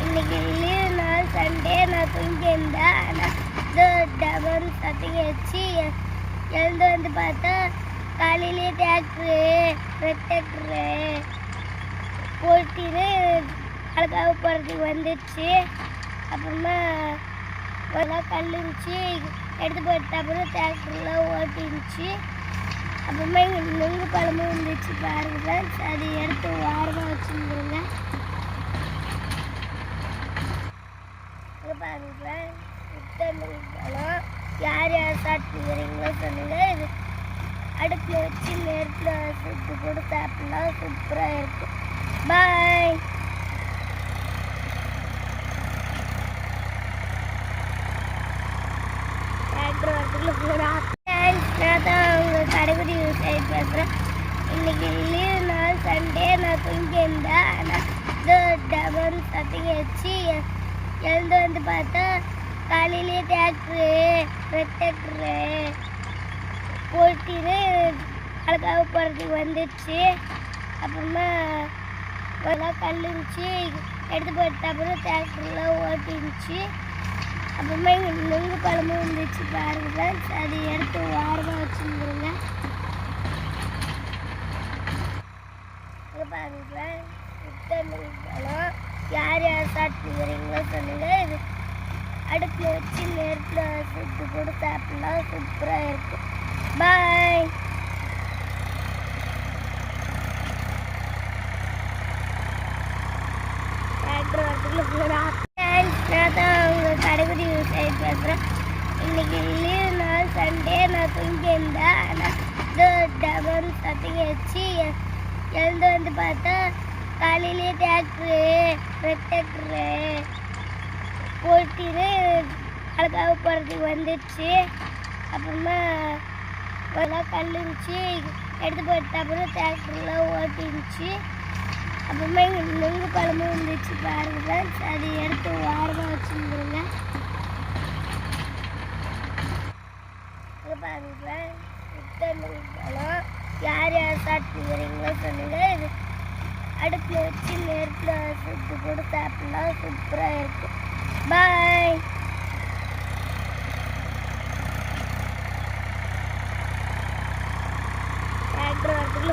இன்னைக்கு லீவ் நாள் சண்டே. நான் தூங்கியிருந்தேன். ஆனால் இது டபுள் சத்தம் வச்சு எழுந்து வந்து பார்த்தா காலையிலேயே டிராக்டரு போட்டின்னு அழகாக போகிறதுக்கு வந்துடுச்சு. அப்புறமா கல் இருந்துச்சு, எடுத்து போட்டு அப்புறம் டிராக்டர்லாம் ஓட்டிருந்துச்சு. அப்புறமா இங்கே நுங்கு பழமும் இருந்துச்சு பாருங்க. அது எடுத்து வாரமாக வச்சுருந்துருங்க. பாருங்க நுங்கு பழம் யார் யார் சாப்பிட்டுக்கிறீங்களோ சொல்லுங்க. இது அடுப்பில் வச்சு நெருப்பில் சுட்டு கூட சாப்பிடலாம், சூப்பராக இருக்கும். பாய். நான் தான் உங்க கடைக்குடி விவசாயி பேசுகிறேன். இன்னைக்கு லீவ் நாள் சண்டே. நான் தூங்கியிருந்தேன். ஆனால் இது டபுள் சத்தம் வச்சு எழுந்து வந்து பார்த்தா காலையிலேயே டிராக்டரு போட்டின்னு அழகாக போகிறதுக்கு வந்துடுச்சு. அப்புறமா கல் இருந்துச்சு, எடுத்து போட்டு அப்புறம் டிராக்டர்லாம் ஓட்டிருந்துச்சு. அப்புறமா இங்கே நுங்கு பழமும் இருந்துச்சு பாருங்க. அது எடுத்து வாரமாக வச்சுருந்துருங்க. பாருங்க நுங்கு பழம் யார் யார் சாப்பிட்டுக்கிறீங்களோ சொல்லுங்க. இது அடுப்பில் வச்சு நெருப்பில் சுட்டு கூட சாப்பிடலாம், சூப்பராக இருக்கும். பாய். நான் தான் உங்க கடைக்குடி விவசாயி பேசுகிறேன். இன்னைக்கு லீவ் நாள் சண்டே. நான் தூங்கியிருந்தேன். ஆனால் இது டபுள் சத்தம் வச்சு எழுந்து வந்து பார்த்தா காலையிலேயே டிராக்டரு போட்டின்னு அழகாக போகிறதுக்கு வந்துடுச்சு. அப்புறமா கல் இருந்துச்சு, எடுத்து போட்டு அப்புறம் டிராக்டர்லாம் ஓட்டிருந்துச்சு. அப்புறமா இங்கே நுங்கு பழமும் இருந்துச்சு பாருங்க. அது எடுத்து வாரமாக வச்சுருந்துருங்க. பாருங்க நுங்கு பழம் யார் யார் சாப்பிட்டுக்கிறீங்களோ சொல்லுங்க. இது அடுப்பில் வச்சு நெருப்பில் சுட்டு கூட சாப்பிடலாம், சூப்பராக இருக்கும். பாய். டிராக்டர்